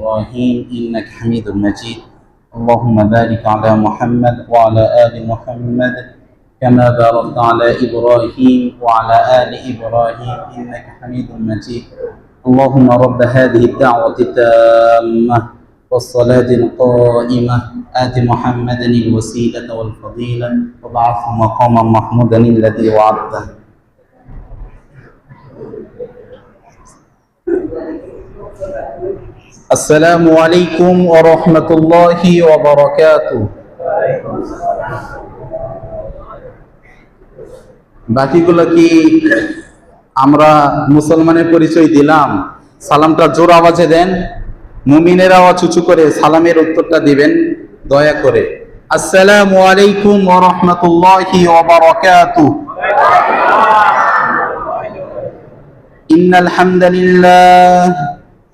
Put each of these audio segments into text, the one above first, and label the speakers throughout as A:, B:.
A: إبراهيم إنك حميد مجيد اللهم بارك على محمد وعلى آل محمد كما باركت على إبراهيم وعلى آل إبراهيم إنك حميد مجيد اللهم رب هذه الدعوة التامة والصلاة القائمة آت محمدا الوسيلة والفضيلة وابعثه مقاما محمودا الذي وعدته. আসসালামু আলাইকুম ওয়া রাহমাতুল্লাহি ওয়া বারাকাতুহু। বাকিগুলো কি আমরা মুসলমানের পরিচয় দিলাম? সালামটা জোর আওয়াজে দেন, মুমিনের আওয়াজ উঁচু করে সালামের উত্তরটা দিবেন দয়া করে। আসসালামু আলাইকুম ওয়া রাহমাতুল্লাহি ওয়া বারাকাতুহু। ইন্নাল হামদালিল্লাহ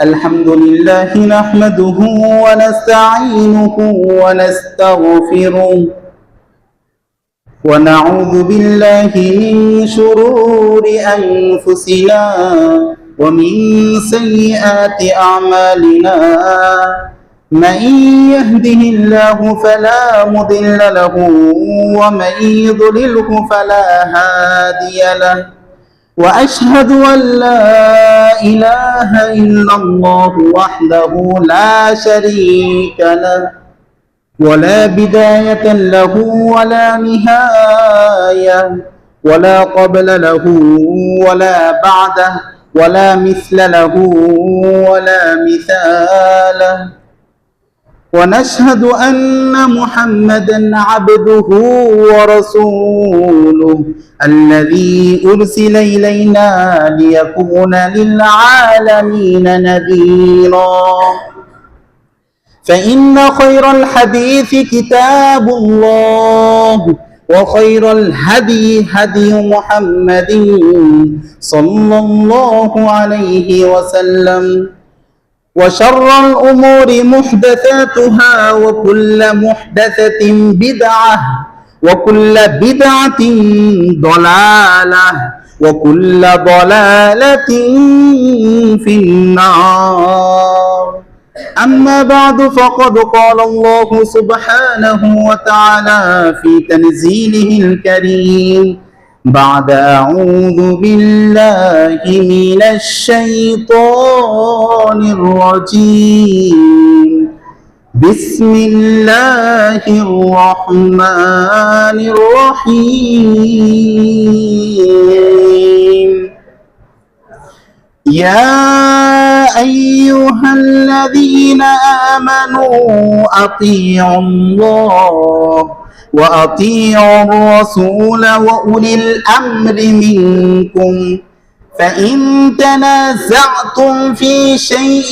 A: الحمد لله نحمده ونستعينه ونستغفره ونعوذ بالله من شرور أنفسنا ومن سيئات أعمالنا من يهده الله فلا مضل له ومن يضلله فلا هادي له وأشهد أن لا إله إلا الله وحده لا شريك له ولا بداية له ولا نهاية ولا قبل له ولا بعده ولا مثل له ولا مثاله ونشهد أن محمدا عبده ورسوله الذي أرسل إلينا ليكون للعالمين نذيرا فإن خير الحديث كتاب الله وخير الهدي هدي محمد صلى الله عليه وسلم وشر الأمور محدثاتها وكل محدثة بدعة وكل بدعة ضلالة وكل ضلالة في النار أما بعد فقد قال الله سبحانه وتعالى في تنزيله الكريم بعد أعوذ بالله من الشيطان الرجيم بسم الله الرحمن الرحيم يا أيها الذين آمنوا أطيعوا الله وأطيعوا الرسول وأولي الأمر منكم فإن تنازعتم في شيء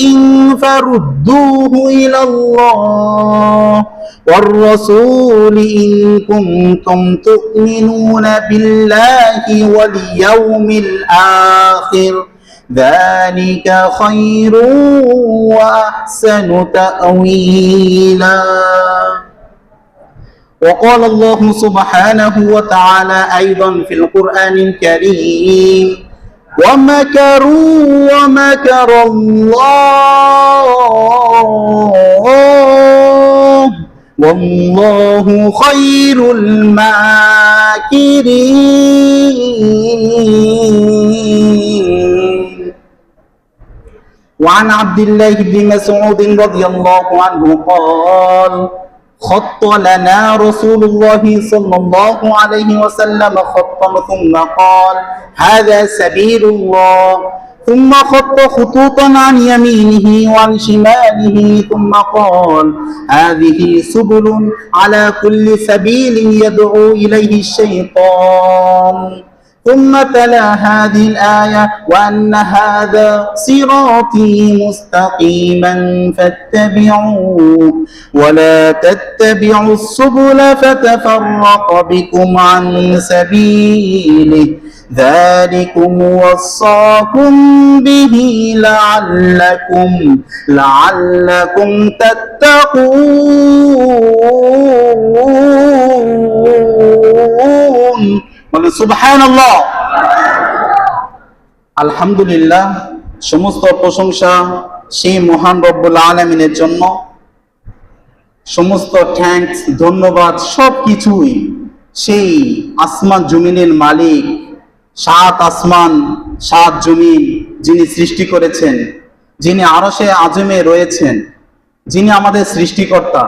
A: فردوه إلى الله والرسول إن كنتم تؤمنون بالله واليوم الآخر ذلك خير وأحسن تأويلا وقال الله سبحانه وتعالى أيضا في القرآن الكريم ومكروا ومكر الله والله خير الماكرين وعن عبد الله بن مسعود رضي الله عنه قال خط لنا رسول الله صلى الله عليه وسلم خطا ثم قال هذا سبيل الله ثم خط خطوطا عن يمينه وعن شماله ثم قال هذه سبل على كل سبيل يدعو إليه الشيطان ثم تلا هذه الآية وأن هذا صراطي مستقيما فاتبعوه ولا تتبعوا السبل فتفرق بكم عن سبيله ذلكم وصاكم به لعلكم تتقون সুবহানাল্লাহ। আলহামদুলিল্লাহ, সমস্ত প্রশংসা সেই মহান রব্বুল আলামিনের জন্য সমস্ত থ্যাঙ্কস, ধন্যবাদ, সব কিছুই সেই আসমান জমিনের মালিক, সাত আসমান সাত জমিন যিনি সৃষ্টি করেছেন, যিনি আরশে আজমে রয়েছেন, যিনি আমাদের সৃষ্টিকর্তা,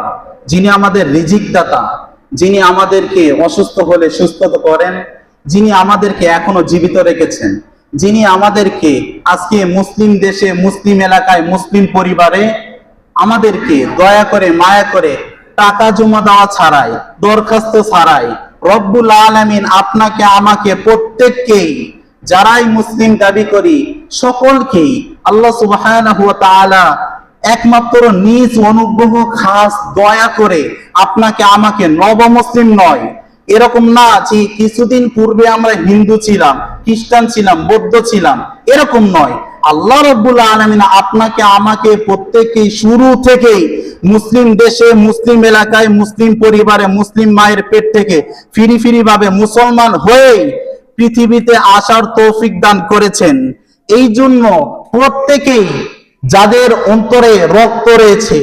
A: যিনি আমাদের রিজিক দাতা, যিনি আমাদেরকে অসুস্থ হলে সুস্থ করেন, যিনি আমাদেরকে এখনো জীবিত রেখেছেন, যিনি আমাদেরকে আজকে মুসলিম দেশে, মুসলিম এলাকায়, মুসলিম পরিবারে আমাদেরকে দয়া করে, মায়া করে, টাকা জমা দেওয়া ছাড়াই, দরখাস্ত ছাড়াই রব্বুল আলামিন আপনাকে, আমাকে, প্রত্যেককেই, যারাই মুসলিম দাবি করি সকলকেই আল্লাহ সুবহানাহু ওয়া তাআলা একমাত্র নিজ অনুগ্রহ, খাস দয়া করে আপনাকে, আমাকে, নবমুসলিম নয়, এরকম না যে কিছুদিন পূর্বে আমরা হিন্দু ছিলাম, খ্রিস্টান ছিলাম, বৌদ্ধ ছিলাম, এরকম নয়। আল্লাহ রাব্বুল আলামিন আপনাকে, আমাকে, প্রত্যেককেই শুরু থেকেই মুসলিম দেশে, মুসলিম এলাকায়, মুসলিম পরিবারে, মুসলিম মায়ের পেট থেকে ফিরি ফিরি ভাবে মুসলমান হয়ে পৃথিবীতে আসার তৌফিক দান করেছেন। এই জন্য প্রত্যেকেই, যাদের অন্তরে রক্ত রয়েছে,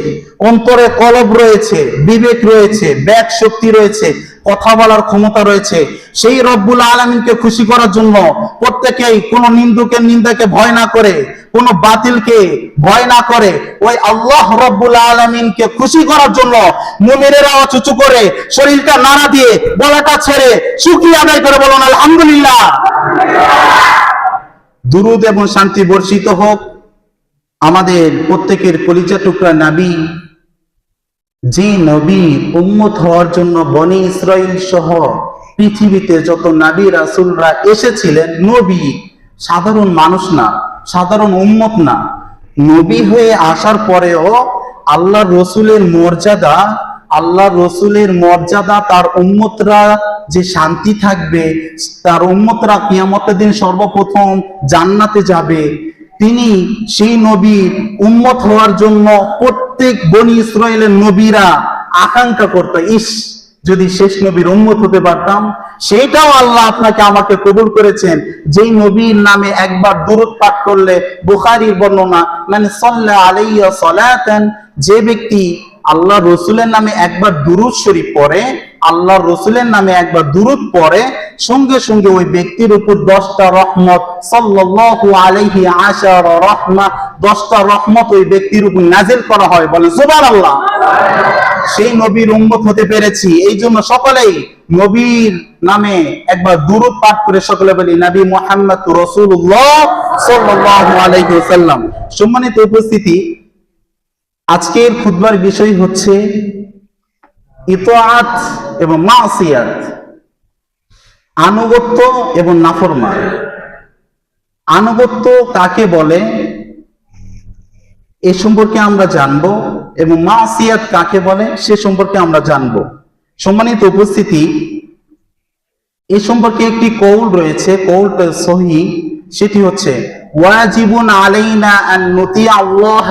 A: অন্তরে কলব রয়েছে, বিবেক রয়েছে, ব্যাক শক্তি রয়েছে, কথা বলার ক্ষমতা রয়েছে, সেই রব্বুল আলামিনকে খুশি করার জন্য প্রত্যেকেই কোন নিন্দুকের নিন্দাকে ভয় না করে, কোন বাতিলকে ভয় না করে, ওই আল্লাহ রব্বুল আলামিনকে খুশি করার জন্য মুমিনেরা চুচু করে, শরীরটা নাড়া দিয়ে, গলাটা ছেড়ে শুকরিয়া আদায় করে বলুন আলহামদুলিল্লাহ। দুরূদ এবং শান্তি বর্ষিত হোক আমাদের প্রত্যেকের কলিজা টুকরা নবী, যে নবীর উম্মত হওয়ার জন্য বনি ইসরাইল সহ পৃথিবীতে যত নবী রাসূলরা এসেছিলেন, নবী সাধারণ মানুষ না, সাধারণ উম্মত না, নবী হয়ে আসার পরেও আল্লাহ রসুলের মর্যাদা, আল্লাহ রসুলের মর্যাদা, তার উম্মতরা যে শান্তি থাকবে, তার উম্মতরা কিয়ামতের দিন সর্বপ্রথম জান্নাতে যাবে, তিনি সেই নবীর উম্মত হওয়ার জন্য প্রত্যেক বনি ইসরায়েলের নবীরা আকাঙ্ক্ষা করত, ইস যদি শেষ নবীর উম্মত হতে পারতাম। সেটাও আল্লাহ আপনাকে, আমাকে কবুল করেছেন। যেই নবীর নামে একবার দুরূদ পাঠ করলে, বুখারীর বর্ণনা, মানে সাল্লা আলাইয়া সালাতান, যে ব্যক্তি আল্লাহ রসুলের নামে একবার দুরূদ শরীফ পড়ে, আল্লাহ রসুলের নামে একবার দুরূদ পড়ে, সঙ্গে সঙ্গে ওই ব্যক্তির উপর 10টা রহমত, সাল্লাল্লাহু আলাইহি আশারা রাহমা, 10টা রহমত ওই ব্যক্তির উপর নাজিল করা হয়। বলেন সুবহানাল্লাহ। সেই নবীর উম্মত হতে পেরেছি, এই জন্য সকলেই নবীর নামে একবার দুরূদ পাঠ করে সকলে বলি নবী মুহাম্মদ রাসূলুল্লাহ সাল্লাল্লাহু আলাইহি ওয়াসাল্লাম। সম্মানিত উপস্থিতি, আজকের খুতবার বিষয় হচ্ছে ইতাআত এবং মাসিয়াত, আনুগত্য এবং নাফরমান। আনুগত্য কাকে বলে এ সম্পর্কে আমরা জানবো, এবং মাসিয়াত কাকে বলে সে সম্পর্কে আমরা জানবো। সম্মানিত উপস্থিতি, এ সম্পর্কে একটি কৌল রয়েছে, কৌলটা সহিহ, সেটি হচ্ছে ওয়াজিবুন আলাইনা আন নুতিয়া আল্লাহ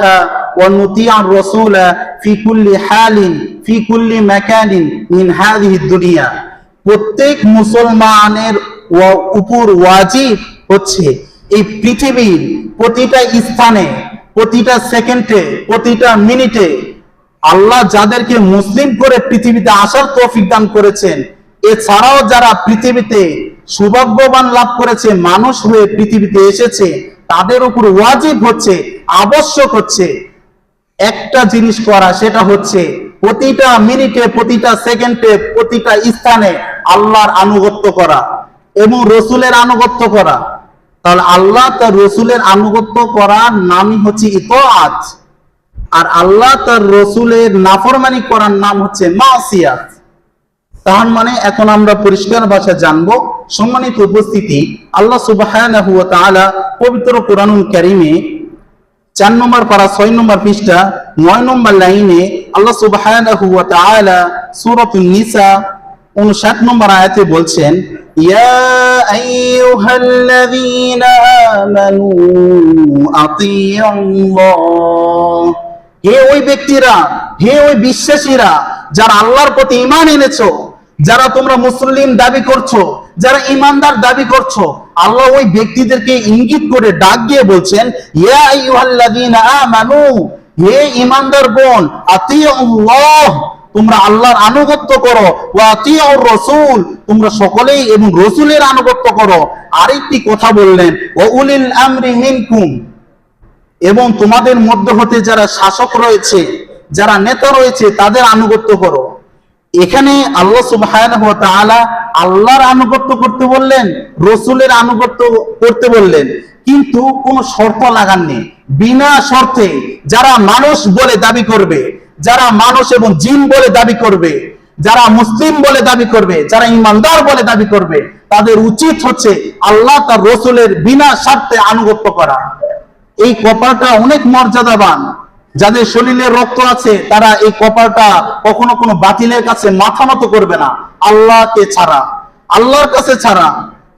A: ওয়া নুতিয়া আর-রাসূল ফি কুল্লি হালিন ফি কুল্লি মাকানিন মিন হাযিহি দুনিয়া। প্রত্যেক মুসলমানের উপর ওয়াজিব হচ্ছে এই পৃথিবীর প্রতিটা স্থানে, প্রতিটা সেকেন্ডে, প্রতিটা মিনিটে আল্লাহ যাদেরকে মুসলিম করে পৃথিবীতে আসার তৌফিক দান করেছেন, এছাড়াও যারা পৃথিবীতে সৌভাগ্যবান লাভ করেছে, মানুষ হয়ে পৃথিবীতে এসেছে, তাদের উপর ওয়াজিব হচ্ছে, আবশ্যক হচ্ছে একটা জিনিস করা, সেটা হচ্ছে প্রতিটা মিনিটে, প্রতিটা সেকেন্ডে, প্রতিটা স্থানে আল্লাহর আনুগত্য করা এবং রসুলের আনুগত্য করা। তাহলে আল্লাহ তার রসুলের আনুগত্য করার নামই হচ্ছে ইতাআত, আর আল্লাহ তার রসুলের নাফরমানি করার নাম হচ্ছে মাসিয়াত। তার মানে এখন আমরা পরিষ্কার ভাষা জানবো। সম্মানিত উপস্থিতি, আল্লাহ সুবহানাহু ওয়া তাআলা পবিত্র কোরআনুল কারীমে 4 নম্বর পারা 6 নম্বর পৃষ্ঠা 9 নম্বর লাইনে আল্লাহ সুবহানাহু ওয়া তাআলা সূরাতুন নিসা 59 নম্বর আয়াতে বলছেন, ইয়া আইয়ুহাল্লাযীনা আমানু আতিউল্লাহ, হে ওই ব্যক্তিরা, হে ওই বিশ্বাসীরা যারা আল্লাহর প্রতি ঈমান এনেছো, যারা তোমরা মুসলিম দাবি করছো, যারা ঈমানদার দাবি করছো, আল্লাহ ওই ব্যক্তিদেরকে ইঙ্গিত করে ডাক দিয়ে বলছেন, ইয়া আইয়ুহাল্লাযীনা আমানু, হে ঈমানদারগণ, আতিউল্লাহ, তোমরা আল্লাহর আনুগত্য করো, ওয়া আতিউর রাসূল, তোমরা সকলেই এবং রাসূলের আনুগত্য করো। আরেকটি কথা বললেন, ওয়া উলিল আমরি মিনকুম, এবং তোমাদের মধ্যে হতে যারা শাসক রয়েছে, যারা নেতা রয়েছে, তাদের আনুগত্য করো। এখানে আল্লাহ সুবহানাহু ওয়া তাআলা আল্লাহর আনুগত্য করতে বললেন, রাসূলের আনুগত্য করতে বললেন, কিন্তু কোনো শর্ত লাগাননি। বিনা শর্তে যারা মানুষ বলে দাবি করবে, যারা মানুষ এবং জিন বলে দাবি করবে, যারা মুসলিম বলে দাবি করবে, যারা ঈমানদার বলে দাবি করবে, তাদের উচিত হচ্ছে আল্লাহ তার রাসূলের বিনা শর্তে আনুগত্য করা। এই কপালটা অনেক মর্যাদাবান। যাদের শরীরে রক্ত আছে তারা এই কপালটা কখনো কোনো বাতিলের কাছে মাথা নত করবে না, আল্লাহকে ছাড়া, আল্লাহর কাছে ছাড়া।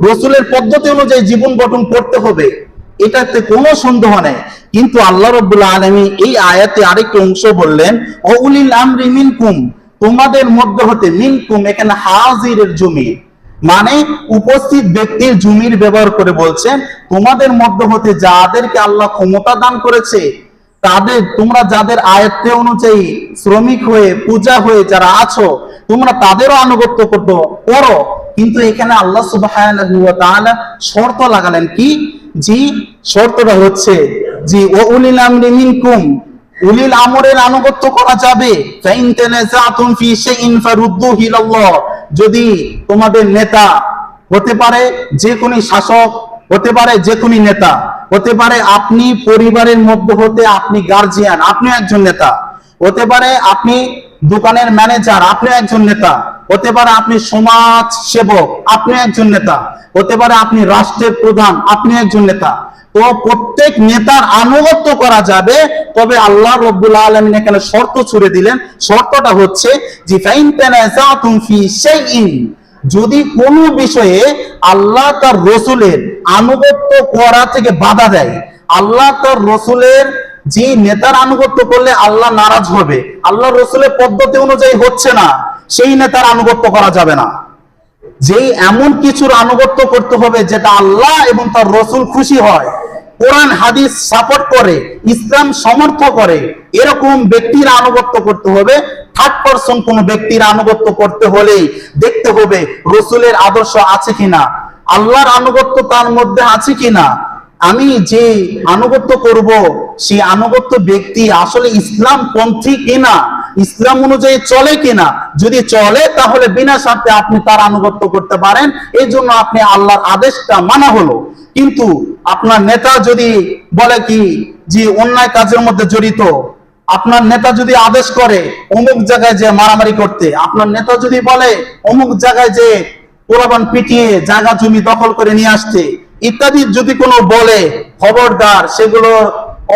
A: রাসূলের পদ্ধতি অনুযায়ী জীবন গঠন করতে হবে, এটাতে কোনো সন্দেহ নেই। কিন্তু আল্লাহ রাব্বুল আলামিন এই আয়াতে আরেকটি অংশ বললেন, ও উলিল আমরি মিনকুম, তোমাদের মধ্যে হতে, মিনকুম এখানে হাজিরের জমির, মানে উপস্থিত ব্যক্তির জমির ব্যবহার করে বলছেন, তোমাদের মধ্যে হতে যাদেরকে আল্লাহ ক্ষমতা দান করেছে, তাদের, তোমরা যাদের আয়ত্ত অনুযায়ী শ্রমিক হয়ে, পূজা হয়ে যারা আছো, তোমরা তাদেরও আনুগত্য করো। কিন্তু এখানে আল্লাহ সুবহানাহু ওয়া তাআলা শর্ত লাগালেন, কি? জি, শর্তটা হচ্ছে জি ও উলিল আমরি মিনকুম, উলিল আমরের আনুগত্য করা যাবে। ফাইন তানাযাতুম ফি শাইইন ফারুদ্দুহু ইলাল্লাহ, যদি তোমাদের নেতা হতে পারে যে কোনো শাসক, হতে পারে যে কোনো নেতা, হতে পারে আপনি পরিবারের মধ্যে হতে আপনি গার্জিয়ান, আপনি একজন নেতা, হতে পারে আপনি দোকানের ম্যানেজার, আপনি একজন নেতা, হতে পারে আপনি সমাজ সেবক, আপনি একজন নেতা, হতে পারে আপনি রাষ্ট্রের প্রধান, আপনি একজন নেতা। তো প্রত্যেক নেতার আনুগত্য করা যাবে, তবে আল্লাহ রাব্বুল আলামিন এখানে শর্ত ছুড়ে দিলেন। শর্তটা হচ্ছে যে ফাইন তানাযাতুম ফি শাইইন, যদি কোনো বিষয়ে আল্লাহ তার রাসূলের আনুগত্য করা থেকে বাধা দেয়, আল্লাহ তার রাসূলের যে নেতার আনুগত্য করলে আল্লাহ নারাজ হবে, আল্লাহ রাসূলের পদ্ধতি অনুযায়ী হচ্ছে না, সেই নেতার আনুগত্য করা যাবে না। যেই এমন কিছুর আনুগত্য করতে হবে যেটা আল্লাহ এবং তার রাসূল খুশি হয়, কোরআন হাদিস সাপোর্ট করে, ইসলাম সমর্থন করে, এরকম ব্যক্তির আনুগত্য করতে হবে। থার্ড পারসন কোন ব্যক্তির আনুগত্য করতে হলে দেখতে হবে রাসূলের আদর্শ আছে কিনা, আল্লাহর আনুগত্য তার মধ্যে আছে কিনা, আমি যে আনুগত্য করব সেই আনুগত্য ব্যক্তি আসলে ইসলাম পন্থী কিনা, ইসলাম অনুযায়ী চলে কিনা। যদি চলে তাহলে বিনা শর্তে আপনি তার আনুগত্য করতে পারেন, এই জন্য আপনি আল্লাহর আদেশটা মানা হলো। কিন্তু আপনার নেতা যদি বলে কি যে অন্যায় কাজের মধ্যে জড়িত, আপনার নেতা যদি আদেশ করে অমুক জায়গায় যে মারামারি করতে, আপনার নেতা যদি বলে অমুক জায়গায় যে পোলাপান পিটিয়ে জায়গা জমি দখল করে নিয়ে আসতে ইত্যাদি যদি কোনো বলে, খবরদার সেগুলো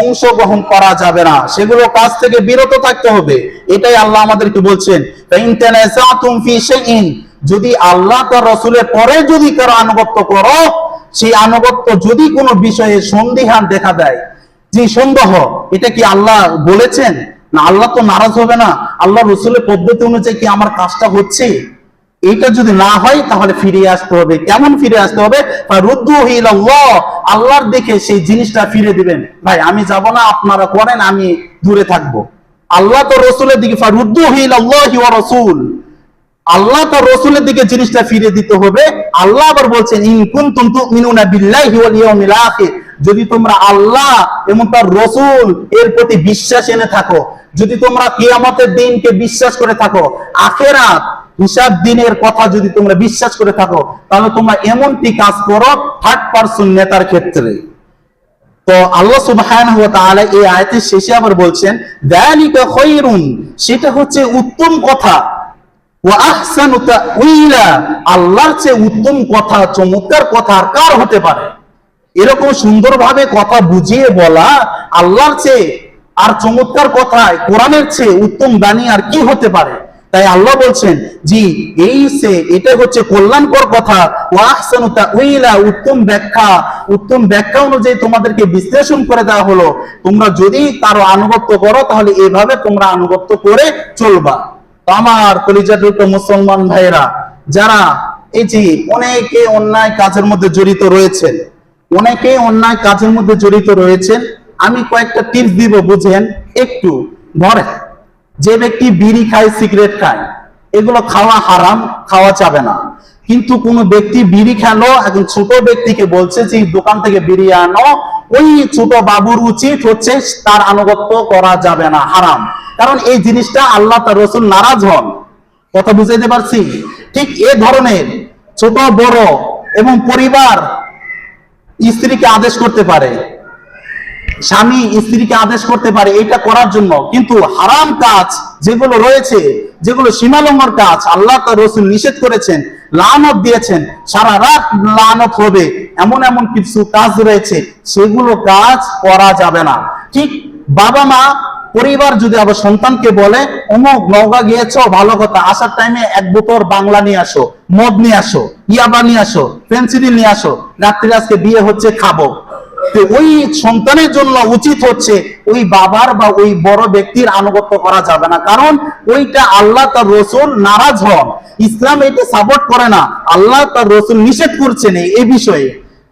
A: অংশগ্রহণ করা যাবে না, সেগুলো কাজ থেকে বিরত থাকতে হবে। এটাই আল্লাহ আমাদেরকে বলছেন, ফাইন তানাযাতুম ফি শাইইন, যদি আল্লাহ তার রাসূলের পরে যদি কারো আনুগত্য করো, সেই আনুগত্য যদি কোনো বিষয়ে সন্দিহান দেখা দেয়, যে সন্দেহ এটা কি আল্লাহ বলেছেন না, আল্লাহ তো নারাজ হবে না, আল্লাহ রাসূলের পদ্ধতি অনুযায়ী কি আমার কাজটা হচ্ছে, এটা যদি না হয় তাহলে ফিরে আসতে হবে। কেমন ফিরে আসতে হবে? ফারুদ্দুহু ইলাল্লাহ, আল্লাহর দিকে সেই জিনিসটা ফিরে দিবেন। ভাই আমি যাব না, আপনারা করেন, আমি দূরে থাকবো। আল্লাহ তো রাসূলের দিকে, ফারুদ্দুহু ইলাল্লাহি ওয়া রাসূল, আল্লাহ তো রাসূলের দিকে জিনিসটা ফিরে দিতে হবে। আল্লাহ আবার বলছেন, ইন কুনতুম তুমিনুনা বিল্লাহি ওয়াল ইয়াউমিল আখির, যদি তোমরা আল্লাহ এবং তার রাসূল এর প্রতি বিশ্বাস এনে থাকো, যদি তোমরা কিয়ামতের দিনকে বিশ্বাস করে থাকো, আখিরাত হিসাব দিনের কথা যদি তোমরা বিশ্বাস করে থাকো, তাহলে তোমরা এমনটি কাজ করো থার্ড পারসন নেতার ক্ষেত্রে। তো আল্লাহ সুবহানাহু ওয়া তাআলা এই আয়াতের শেষে আবার বলছেন, যালিকা খায়রুন, সেটা হচ্ছে উত্তম কথা, ওয়া আহসানু তাউইলা, আল্লাহর চেয়ে উত্তম কথা, চমৎকার কথা আর কার হতে পারে? এরকম সুন্দরভাবে কথা বুঝিয়ে বলা, আল্লাহর চেয়ে আর চমৎকার কথা, কোরআনের চেয়ে উত্তম বাণী আর কি হতে পারে? তাই আল্লাহ বলছেন জি এটা হচ্ছে কল্যাণকর কথা, ওয়া আহসানু তাউইলা, উত্তম ব্যাখ্যা, উত্তম ব্যাখ্যা অনুযায়ী তোমাদেরকে বিশ্লেষণ করে দেওয়া হলো। তোমরা যদি কারো আনুগত্য করো তাহলে এভাবে তোমরা আনুগত্য করে চলবা। তো আমার কলিজাযুক্ত মুসলমান ভাইরা, যারা এই যে অনেকে অন্যায় কাজের মধ্যে জড়িত রয়েছেন, অনেকে অন্যায় কাজের মধ্যে জড়িত রয়েছেন। আমি কয়েকটা টিপস দিব, বুঝেন একটু। ধরেন যে ব্যক্তি বিড়ি খায়, সিগারেট খায়, এগুলো খাওয়া হারাম, খাওয়া যাবে না। কিন্তু কোনো ব্যক্তি বিড়ি খেলো, একজন ছোট ব্যক্তিকে বলছে যে দোকান থেকে বিড়ি আনো, ওই ছোট বাবুর উচিত হচ্ছে তার আনুগত্য করা যাবে না, হারাম। কারণ এই জিনিসটা আল্লাহ তার রাসূল নারাজ হন। কথা বুঝাইতে পারছি? ঠিক এ ধরনের ছোট বড় এবং পরিবার স্ত্রীকে আদেশ করতে পারে, স্বামী স্ত্রীকে আদেশ করতে পারে এটা করার জন্য। কিন্তু হারাম কাজ যেগুলো রয়েছে, যেগুলো সীমালঙ্ঘন কাজ, আল্লাহ তার রাসূল নিষেধ করেছেন, লানত দিয়েছেন, সারা রাত লানত হবে, এমন এমন কিছু কাজ রয়েছে, সেগুলো কাজ করা যাবে না। ঠিক বাবা মা পরিবার যদি আবার সন্তানকে বলে অমুক নওগাঁ গিয়েছো, ভালো কথা, আসার টাইমে এক বোতল বাংলা নিয়ে আসো, মদ নিয়ে আসো, ইয়াবা নিয়ে আসো, পেন্সিল নিয়ে আসো, রাত্রে আজকে বিয়ে হচ্ছে, খাবো। ওই সন্তানের জন্য উচিত হচ্ছে ওই বাবার বা ওই বড় ব্যক্তির আনুগত্য করা যাবে না, কারণ ওইটা আল্লাহ তার রাসূল নারাজ হন। ইসলাম এটা সাপোর্ট করে না, আল্লাহ তার রাসূল নিষেধ করছেন এই বিষয়ে।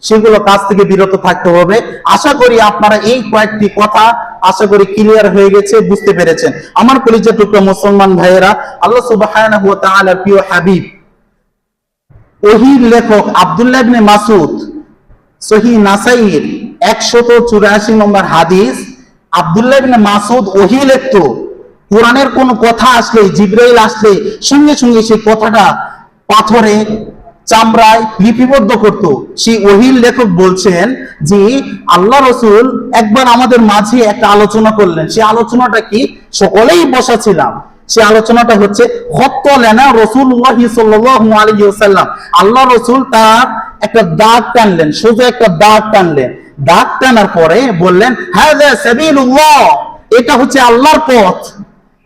A: সেগুলো কাজ থেকে বিরত থাকতে হবে। আশা করি আপনারা এই কয়েকটি কথা আশা করি ক্লিয়ার হয়ে গেছে, বুঝতে পেরেছেন। আমার কলিজার টুকরা মুসলমান ভাইয়েরা, আল্লাহ সুবহানাহু ওয়া তাআলার প্রিয় হাবিব, ওহীর লেখক আব্দুল্লাহ ইবনে মাসউদ, সহিহ নাসাইর 184 নম্বর হাদিস, আব্দুল্লাহ ইবনে মাসউদ ওহী লিখতো, কোরআনের কোন কথা আসলে, জিবরাইল আসলে সঙ্গে সঙ্গে সেই কথাটা পাথরে, চামড়ায় লিপিবদ্ধ করত। সেই ওহীর লেখক বলছেন যে আল্লাহ রাসূল একবার আমাদের মাঝে একটা আলোচনা করলেন। সেই আলোচনাটা কি? সকলেই বসা ছিলাম। সেই আলোচনাটা হচ্ছে খত্তালানা রাসূলুল্লাহ সাল্লাল্লাহু আলাইহি ওয়াসাল্লাম, আল্লাহ রাসূল তার একটা দাগ টানলেন, সোজা একটা দাগ টানলেন। দাগ টানার পরে বললেন, হাযা সাবিলুল্লাহ, এটা হচ্ছে আল্লাহর পথ।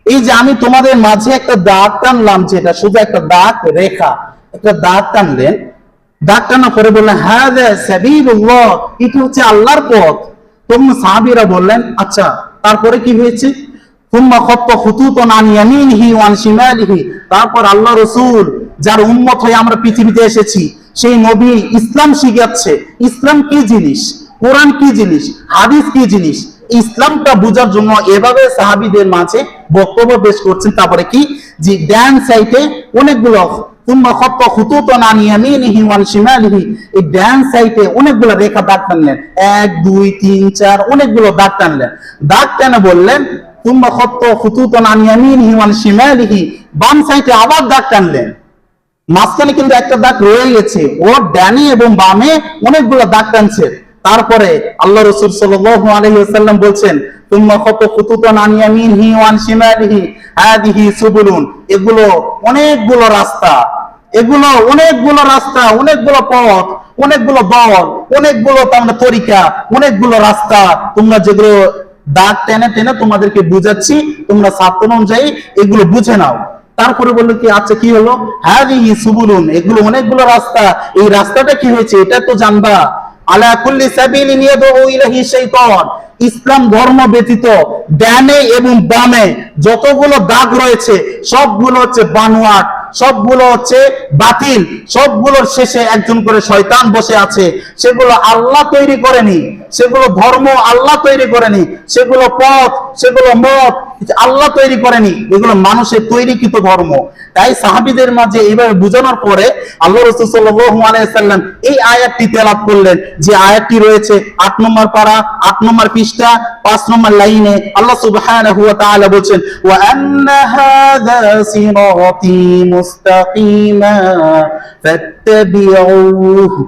A: এই যে আমি তোমাদের মাঝে একটা দাগ টানলাম, যেটা সোজা একটা দাগ রেখা, একটা দাগ টানলেন। দাগ টানার পরে বললেন, হাযা সাবিলুল্লাহ, এটা হচ্ছে আল্লাহর পথ। তখন সাহাবীরা বললেন, আচ্ছা তারপরে কি হয়েছে? সুম্মা খাত্তা খুতুতান আন ইয়ামিনিহি ওয়া আন শিমালিহি, তারপর আল্লাহ রাসূল যার উম্মত হয়ে আমরা পৃথিবীতে এসেছি, সেই নবী ইসলাম শিখাচ্ছে। ইসলাম কি জিনিস, কোরআন কি জিনিস, হাদিস কি জিনিস, ইসলামটা বোঝার জন্য এভাবে সাহাবীদের মাঝে বক্তব্য পেশ করছেন। তারপরে কি, যে ডান সাইডে অনেকগুলো, সুম্মা খাত্তা খুতুতান আন ইয়ামিনিহি ওয়া আন শিমালিহি, এই ডান সাইডে অনেকগুলো রেখা দাগ টানলেন, 1 2 3 4 অনেকগুলো দাগ টানলেন। দাগ টেনে বললেন, সুম্মা খাত্তা খুতুতান আন ইয়ামিনিহি ওয়া আন শিমালিহি, বাম সাইডে আবার দাগ টানলেন। মাঝখানে কিন্তু একটা দাগ রয়ে গেছে, ওর ডানে এবং বামে অনেকগুলো দাগ টানছে। তারপরে আল্লাহ রাসূল সাল্লাল্লাহু আলাইহি ওয়াসাল্লাম বলছেন, তুম্মা খাত্তা খুতুতান আন ইয়ামিনিহি ওয়া আন শিমালিহি হাদিহি সুবুলুন, এগুলো অনেকগুলো রাস্তা, এগুলো অনেকগুলো রাস্তা, অনেকগুলো পথ, অনেকগুলো দল, অনেকগুলো তার তরিকা, অনেকগুলো রাস্তা, তোমরা যেগুলো দাগ টেনে টেনে তোমাদেরকে বুঝাচ্ছি, তোমরা ছাত্র অনুযায়ী এগুলো বুঝে নাও। তারপরে বললো কি, আচ্ছা কি হলো? হাদিহি সুবুলুন, এগুলো অনেকগুলো রাস্তা, এই রাস্তাটা কি হয়েছে এটা তো জানবা। আলা কুল্লি সাবিলিন ইয়াদউ ইলাইহি শাইতান, ইসলাম ধর্ম ব্যতীত ডানে এবং বামে যতগুলো দাগ রয়েছে সবগুলো হচ্ছে বানোয়াট, সবগুলো হচ্ছে বাতিল, সবগুলোর শেষে একজন করে শয়তান বসে আছে। সেগুলো আল্লাহ তৈরি করেনি, সেগুলো ধর্ম আল্লাহ তৈরি করেনি, সেগুলো পথ, সেগুলো মত আল্লাহ তৈরি করেনি, এগুলো মানুষের তৈরিকৃত ধর্ম। তাই সাহাবীদের মাঝে এইভাবে বোঝানোর পরে আল্লাহ রাসূল সাল্লাল্লাহু আলাইহি ওয়াসাল্লাম এই আয়াতটি তেলাওয়াত করলেন, যে আয়াতটি রয়েছে 8 নম্বর পারা, 8 নম্বর পৃষ্ঠা, 5 নম্বর লাইনে। আল্লাহ সুবহানাহু ওয়া তাআলা বলেন, ওয়া আন্না হাযা সিরাতী মুস্তাকিমা ফাত্তাবিউহু,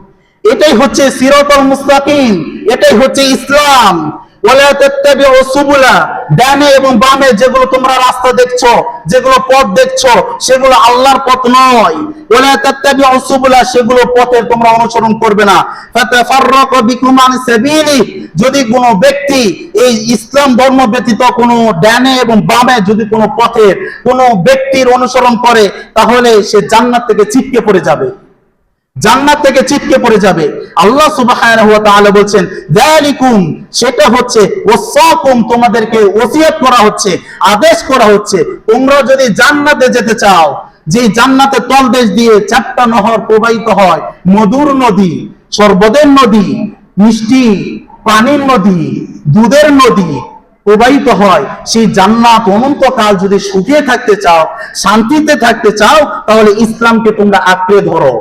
A: এটাই হচ্ছে সিরাতুল মুস্তাকিম, এটাই হচ্ছে ইসলাম। ওয়ালা তাত্তাবিউ সুবুলা, ডানে এবং বামে যেগুলো তোমরা রাস্তা দেখছো, যেগুলো পথ দেখছো, সেগুলো আল্লাহর পথ নয়। ওয়ালা তাত্তাবিউ সুবুলা, সেগুলো পথের তোমরা অনুসরণ করবে না। ফাতাফাররাকু বিকুম আন সাবিলি, যদি কোনো ব্যক্তি এই ইসলাম ধর্ম ব্যতীত কোনো ডানে এবং বামে যদি কোনো পথের কোনো ব্যক্তির অনুসরণ করে, তাহলে সে জান্নাত থেকে ছিটকে পড়ে যাবে, জান্নাত থেকে ছিটকে পড়ে যাবে। আল্লাহ সুবহানাহু ওয়া তাআলা বলেন, যালিকুম, সেটা হচ্ছে ওয়াসাকুম, তোমাদেরকে ওসিয়ত করা হচ্ছে, আদেশ করা হচ্ছে। তোমরা যদি জান্নাতে যেতে চাও, যে জান্নাতের তলদেশ দিয়ে 4টা নহর প্রবাহিত হয়, মধুর নদী, সর্বদের নদী, মিষ্টি পানির নদী, দুধের নদী প্রবাহিত হয়, সেই জান্নাত অনন্তকাল যদি সুখে থাকতে চাও, শান্তিতে থাকতে চাও, তাহলে ইসলামকে তোমরা আঁকড়ে ধরো,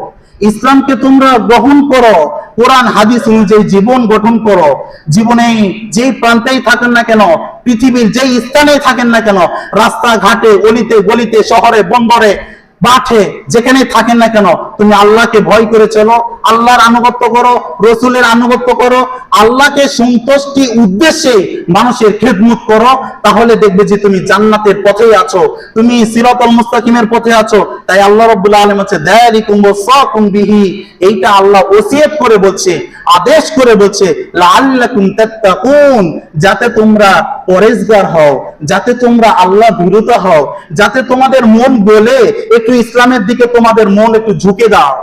A: ইসলামকে তোমরা গ্রহণ করো, কোরআন হাদিস অনুযায়ী জীবন গঠন করো। জীবনে যেই প্রান্তেই থাকেন না কেন, পৃথিবীর যেই স্থানেই থাকেন না কেন, রাস্তাঘাটে, অলিতে গলিতে, শহরে বন্দরে, মাঠে, যেখানে থাকেন না কেন, তুমি আল্লাহকে ভয় করে চলো, আল্লাহর আনুগত্য করো, রসুলের আনুগত্য করো, আল্লাহকে সন্তুষ্টি উদ্দেশ্যে মানুষের খেদমত করো, তাহলে দেখবে যে তুমি জান্নাতের পথেই আছো, তুমি সিরাতাল মুস্তাকিমের পথে আছো। তাই আল্লাহ রাব্বুল আলামিন হচ্ছে যালিকুম ওয়াসাকুম বিহি, এইটা আল্লাহ ওসিয়ত করে বলছে, আদেশ করে বলছে, লাআল্লাকুম তাত্তাকুন, যাতে তোমরা পরেজগার হও, যাতে তোমরা আল্লাহ ভীরুতা হও, যাতে তোমাদের মন বলে একটু ইসলামের দিকে তোমাদের মন একটু ঝুঁকে দাও।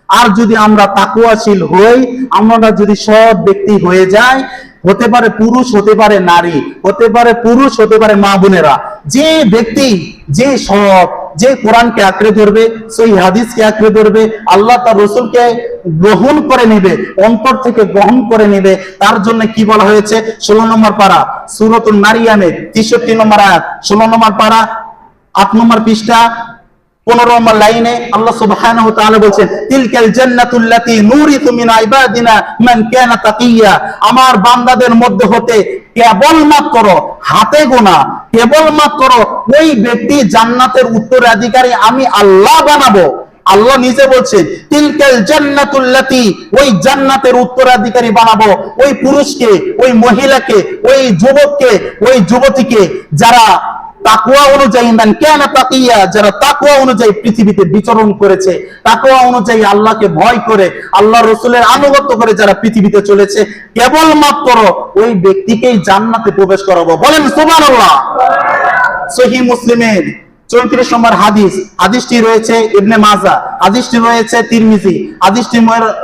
A: আর যদি আমরা তাকওয়াশীল হই, আমরা যদি সৎ ব্যক্তি হয়ে যাই, হতে পারে পুরুষ, হতে পারে নারী, হতে পারে পুরুষ, হতে পারে মা বোনেরা, যে ব্যক্তি যে সৎ, যে কোরআনকে আঁকড়ে ধরবে, সেই হাদিসকে আঁকড়ে ধরবে, আল্লাহ তার রসুলকে গ্রহণ করে নেবে, অন্তর থেকে গ্রহণ করে নেবে, তার জন্য কি বলা হয়েছে? 16 নম্বর পারা সূরাতুন মারিয়ামের 63 নম্বর আয়াত, 16 নম্বর পারা 8 নম্বর পৃষ্ঠা 15 নম্বর লাইনে আল্লাহ সুবহানাহু ওয়া তাআলা বলেন, তিলকাল জান্নাতুল্লাতী নুরিতু মিন ইবাদিনা মান কানা তাকিয়া, আমার বান্দাদের মধ্যে হতে কেবলমাত্র হাতে গোনা, কেবলমাত্র ওই ব্যক্তি জান্নাতের উত্তরাধিকারী আমি আল্লাহ বানাবো। আল্লাহ নিজে বলছেন, তিলকাল জান্নাতুল্লাতী, ওই জান্নাতের উত্তরাধিকারী বানাবো ওই পুরুষকে, ওই মহিলাকে, ওই যুবককে, ওই যুবতীকে, যারা তাকওয়া অনুযায়ী মান কানা তাকিয়া, যারা তাকওয়া অনুযায়ী পৃথিবীতে বিচরণ করেছে, তাকওয়া অনুযায়ী আল্লাহকে ভয় করে, আল্লাহ রসুলের আনুগত্য করে যারা পৃথিবীতে চলেছে, কেবলমাত্র ওই ব্যক্তিকেই জান্নাতে প্রবেশ করাবো। বলেন সুবহানাল্লাহ। সহিহ মুসলিমের 34 নম্বর হাদিস, হাদিসটি রয়েছে ইবনে মাজাহ, হাদিসটি রয়েছে তিরমিজি, হাদিসটি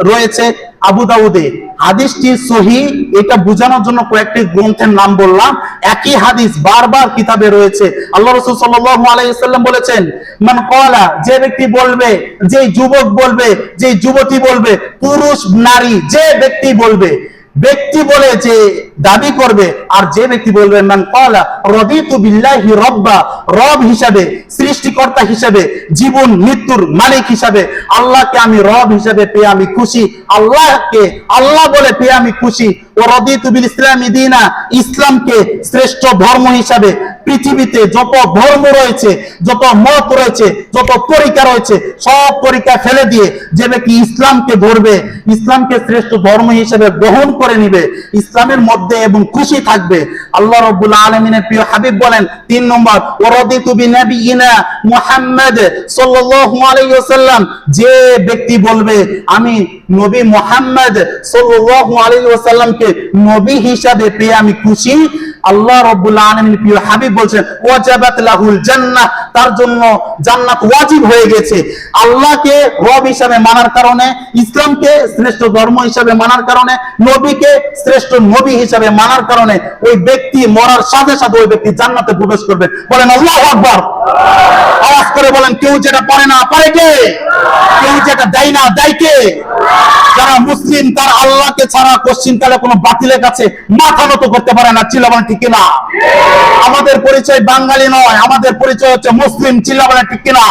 A: রয়েছে আবু দাউদে, হাদিসটি সহিহ। এটা বোঝানোর জন্য কয়েকটি গ্রন্থের নাম বললাম, একই হাদিস বারবার কিতাবে রয়েছে। আল্লাহ রাসূল সাল্লাল্লাহু আলাইহি ওয়াসাল্লাম বলেছেন, মান ক্বালা, যে ব্যক্তি বলবে, যে যুবক বলবে, যে যুবতী বলবে, পুরুষ নারী যে ব্যক্তি বলবে, ব্যক্তি বলে যে দাবি করবে, আর যে ব্যক্তি বলবে মান ক্বালা রাদিতু বিল্লাহি রাব্বা, রব হিসাবে, সৃষ্টিকর্তা হিসাবে, জীবন মৃত্যুর মালিক হিসাবে, আল্লাহকে আমি রব হিসাবে পেয়ে আমি খুশি, আল্লাহকে আল্লাহ বলে পেয়ে আমি খুশি, ও রাদিতু বিল ইসলামি দীনা, ইসলামকে শ্রেষ্ঠ ধর্ম হিসাবে, পৃথিবীতে যত ধর্ম রয়েছে, যত মত রয়েছে, যত তরিকা রয়েছে, সব তরিকা ফেলে দিয়ে যে ব্যক্তি ইসলামকে ধরবে, ইসলামকে শ্রেষ্ঠ ধর্ম হিসেবে গ্রহণ করে নিবে, ইসলামের মধ্যে এবং খুশি থাকবে, আল্লাহ রাব্বুল আলামিনের প্রিয় হাবিব বলেন 3 নম্বর, ওয়ারাদিতু বিনাবিয়িনা মুহাম্মদ সাল্লাল্লাহু আলাইহি ওয়াসাল্লাম, যে ব্যক্তি বলবে আমি নবী মুহাম্মদ সাল্লাল্লাহু আলাইহি ওয়াসাল্লামকে নবী হিসাবে পেয়ে আমি খুশি, আল্লাহ রাব্বুল আলামিনের প্রিয় হাবিব বলেন ওয়াজাবাত লাহুল জান্নাহ, তার জন্য জান্নাত ওয়াজিব হয়ে গেছে। আল্লাহকে রব হিসাবে মানার কারণে, ইসলামকে শ্রেষ্ঠ ধর্ম হিসাবে মানার কারণে, নবীকে শ্রেষ্ঠ নবী হিসাবে মানার কারণে ওই ব্যক্তি মরার সাথে সাথে ওই ব্যক্তি জান্নাতে প্রবেশ করবে। বলেন আল্লাহু আকবার। আওয়াজ করে বলেন, কেউ যেটা পারে না পারে কে? কেউ যেটা দেয় না দেয় কে? যারা মুসলিম তারা আল্লাহকে ছাড়া কোশ্চিনকালে কোনো বাতিলের কাছে মাথা নত করতে পারে না। চিল্লাবেন ঠিক কিনা? আমাদের পরিচয় বাঙালি নয়, আমাদের পরিচয় হচ্ছে মুসলিম। চিল্লাবেন ঠিক কিনা?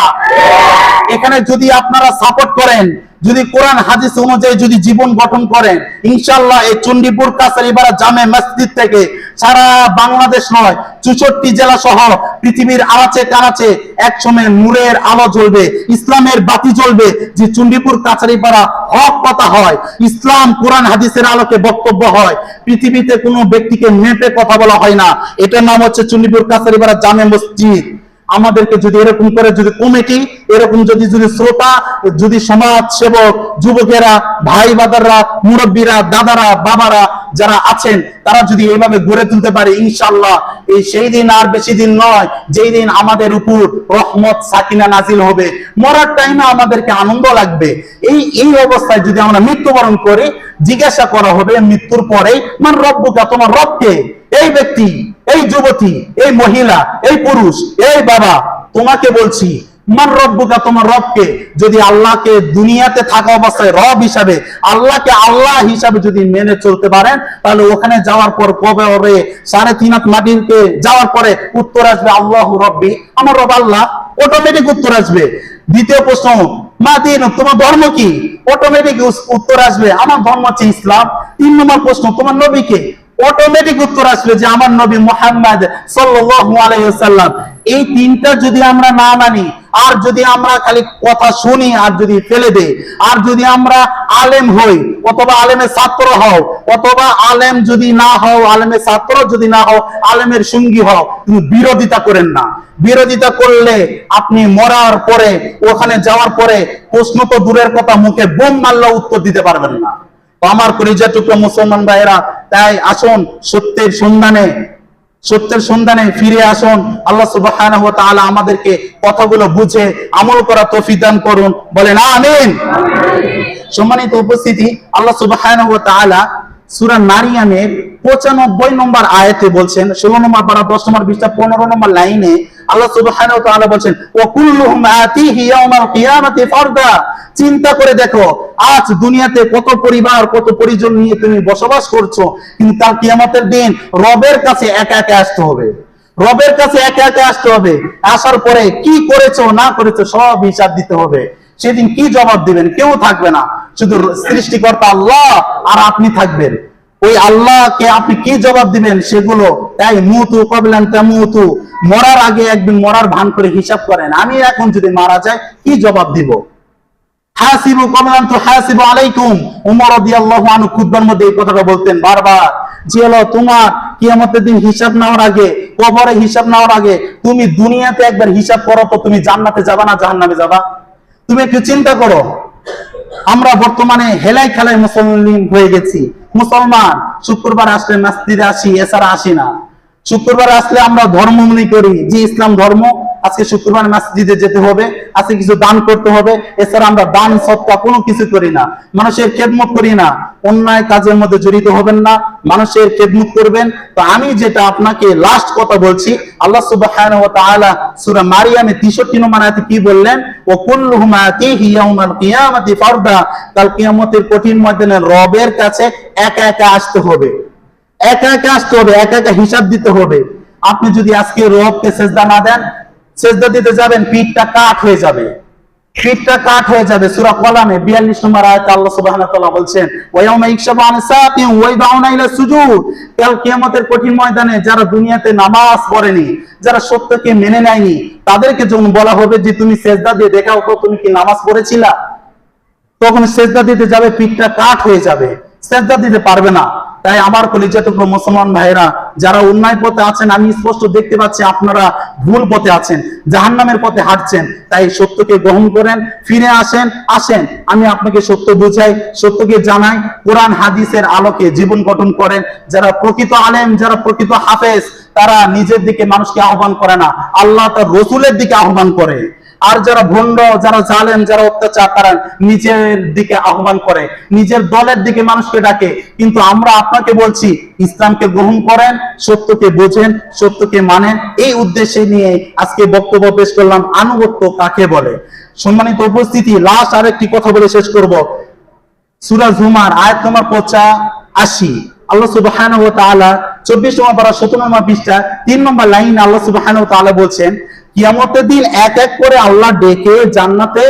A: এখানে যদি আপনারা সাপোর্ট করেন, যদি কোরআন হাদিস অনুযায়ী যদি জীবন গঠন করেন, ইনশাআল্লাহ এই চণ্ডীপুর কাছারিপাড়া জামে মসজিদ থেকে সারা বাংলাদেশ নয় 64 জেলা সহ পৃথিবীর আনাচে কানাচে একসময় নূরের আলো জ্বলবে, ইসলামের বাতি জ্বলবে। যে চণ্ডীপুর কাছারিপাড়া হক কথা হয়, ইসলাম কোরআন হাদিসের আলোকে বক্তব্য হয়, পৃথিবীতে কোনো ব্যক্তিকে মেপে কথা বলা হয় না। এটার নাম হচ্ছে চণ্ডীপুর কাছারিপাড়া জামে মসজিদ। আমাদেরকে যদি এরকম করে যদি কমিটি, এরকম যদি শ্রোতা, যদি সমাজ সেবক, যুবকেরা, ভাই বাদাররা, মুরব্বীরা, দাদারা, বাবারা যারা আছেন, তারা যদি এইভাবে গড়ে তুলতে পারে, ইনশাআল্লাহ এই সেই দিন আর বেশি দিন নয়, যেই দিন আমাদের উপর রহমত সাকিনা নাজিল হবে। মরার টাইমে আমাদেরকে আনন্দ লাগবে। এই অবস্থায় যদি আমরা মৃত্যুবরণ করি, জিজ্ঞাসা করা হবে মৃত্যুর পরে, মান রব্বুকা, তোমার রবকে? এই ব্যক্তি, এই যুবতী, এই মহিলা, এই পুরুষ, এই বাবা, তোমাকে বলছি, মান রব্বুকা, তোমার রবকে। যদি আল্লাহকে দুনিয়াতে থাকা অবস্থায় রব হিসাবে, আল্লাহকে আল্লাহ হিসাবে যদি মেনে চলতে পারেন, তাহলে ওখানে যাওয়ার পর কবরে 3.5 হাত মাটিতে যাওয়ার পরে উত্তর আসবে আল্লাহু রব্বি, আমার রব আল্লাহ, অটোমেটিক উত্তর আসবে। দ্বিতীয় প্রশ্ন, মা দিন, তোমার ধর্ম কি? অটোমেটিক উত্তর আসবে আমার ধর্ম হচ্ছে ইসলাম। 3 নম্বর প্রশ্ন, তোমার নবী কে? অটোমেটিক উত্তর আসবে যে আমার নবী মুহাম্মদ সাল্লাল্লাহু আলাইহি ওয়াসাল্লাম। এই তিনটা যদি আমরা না মানি, আর যদি আমরা খালি কথা শুনি আর যদি ফেলে দেই, আর যদি আমরা আলেম হই অথবা আলেমের ছাত্র হও, অথবা আলেম যদি না হও, আলেমের ছাত্র যদি না হও, আলেমের সঙ্গী হও, তুমি বিরোধিতা করেন না। বিরোধিতা করলে আপনি মরার পরে, ওখানে যাওয়ার পরে প্রশ্ন তো দূরের কথা, মুখে বোম মারলেও উত্তর দিতে পারবেন না। আমার কলিজার টুকরা মুসলমান ভাইয়েরা, তাই আসুন সত্যের সন্ধানে ফিরে আসুন। আল্লাহ সুবহানাহু ওয়া তাআলা আমাদেরকে কথাগুলো বুঝে আমল করা তৌফিক দান করুন, বলেন আমিন। সম্মানিত উপস্থিতি, আল্লাহ সুবহানাহু ওয়া তাআলা সূরা মারিয়ামের 95 নম্বর আয়াতে বলছেন, 16 নম্বর পারা 10 নম্বর 20 15 নম্বর লাইনে আল্লাহ সুবহানাহু ওয়া তাআলা বলছেন, ওয়া কুল্লুহুম আতিহি ইয়াউমাল কিয়ামাতি ফারদা। চিন্তা করে দেখো, আজ দুনিয়াতে কত পরিবার, কত পরিজন নিয়ে তুমি বসবাস করছো, কিন্তু কাল কিয়ামতের দিন রবের কাছে একা একা আসতে হবে। রবের কাছে একা একা আসতে হবে। আসার পরে কি করেছো না করেছো সব হিসাব দিতে হবে। সেদিন কি জবাব দিবেন? কেউ থাকবে না, শুধু সৃষ্টিকর্তা আল্লাহ আর আপনি থাকবেন। ওই আল্লাহকে আপনি কি জবাব দিবেন সেগুলো, তাই মুতু কবলান তামুতু, মরার আগে একদিন মরার ভান করে হিসাব করেন, আমি এখন যদি মারা যাই কি জবাব দিব। হাসিবু কবলান তুহাসিবু আলাইকুম, ওমর রাদিয়াল্লাহু আনহু খুতবার মধ্যে এই কথাটা বলতেন বারবার, যে হলো তোমার কিয়ামতের দিন হিসাব নেওয়ার আগে, কবরে হিসাব নেওয়ার আগে তুমি দুনিয়াতে একবার হিসাব করো তো, তুমি জান্নাতে যাবা না জাহান্নামে যাবা? তুমি একটু চিন্তা করো। আমরা বর্তমানে হেলাই খেলায় মুসলিম হয়ে গেছি। মুসলমান শুক্রবার আসলে মসজিদে আসি, এছাড়া আসি না। শুক্রবার আসলে আমরা ধর্ম মনে করি যে ইসলাম ধর্ম, আজকে শুক্রবার মসজিদে যেতে হবে, আজকে কিছু দান করতে হবে, এছাড়া আমরা দান সদকা কোনো কিছু করি না। মানুষের খেদমত করি না। অন্যায় কাজের মধ্যে জড়িত হবেন না, মানুষের খেদমত করবেন। তো আমি যেটা আপনাকে লাস্ট কথা বলছি, আল্লাহ সুবহানাহু ওয়া তাআলা সূরা মারিয়ামে 63 নম্বর আয়াতে কি বললেন, ওয়া কুল্লুহুম আতিহি ইয়াউমাল কিয়ামাতি ফারদা। কাল কিয়ামতের কঠিন ময়দানে রবের কাছে একা একা আসতে হবে, একা একা আসতে হবে, একা একা হিসাব দিতে হবে। আপনি যদি আজকে রবকে সেজদা না দেন, সেজদা দিতে যাবেন, পিঠটা কাট হয়ে যাবে, পিঠটা কাট হয়ে যাবে। সূরা কলামে 42 নম্বর আয়াতে আল্লাহ সুবহানাহু ওয়া তাআলা বলছেন, ওয়া ইয়াউমা ইকশাফু আন সাকিন ওয়া ইয়াদউনা ইলা সুজুদ। কাল কিয়ামতের কঠিন ময়দানে যারা দুনিয়াতে নামাজ পড়েনি, যারা সত্যকে মেনে নেয়নি, তাদেরকে যখন বলা হবে যে তুমি সেজদা দিয়ে দেখাও তো তুমি কি নামাজ পড়েছিলা, তখন সেজদা দিতে যাবে, পিঠটা কাট হয়ে যাবে, সেজদা দিতে পারবে না। তাই আমার কলিজাত মুসলমান ভাইরা, যারা অন্যায় পথে আছেন, আমি স্পষ্ট দেখতে পাচ্ছি আপনারা ভুল পথে আছেন, জাহান্নামের পথে হাঁটছেন। তাই সত্যকে গ্রহণ করেন, ফিরে আসেন। আমি আপনাকে সত্য বুঝাই, সত্যকে জানাই, কোরআন হাদিসের আলোকে জীবন গঠন করেন। যারা প্রকৃত আলেম, যারা প্রকৃত হাফেজ, তারা নিজের দিকে মানুষকে আহ্বান করে না, আল্লাহ তার রসুলের দিকে আহ্বান করে। আর যারা ভণ্ড, যারা জালেম, যারা অত্যাচার, তারা নিজের দিকে আহ্বান করে, নিজের দলের দিকে মানুষকে ডাকে। কিন্তু আমরা আপনাকে বলছি, ইসলামকে গ্রহণ করেন, সত্যকে বোঝেন, সত্যকে মানেন। এই উদ্দেশ্যে নিয়ে আজকে বক্তব্য পেশ করলাম, আনুগত্য কাকে বলে। সম্মানিত উপস্থিতি, লাস্ট আরেকটি কথা বলে শেষ করব। সূরা জুমার আয়াত নম্বর 85, আল্লাহ সুবহানাহু ওয়া তাআলা 24 নম্বর পারা 17 নম্বর পৃষ্ঠা 3 নম্বর লাইন আল্লাহ সুবহানাহু ওয়া তাআলা বলছেন, কিয়ামতের দিন এক এক করে আল্লাহ ডেকে জান্নাতে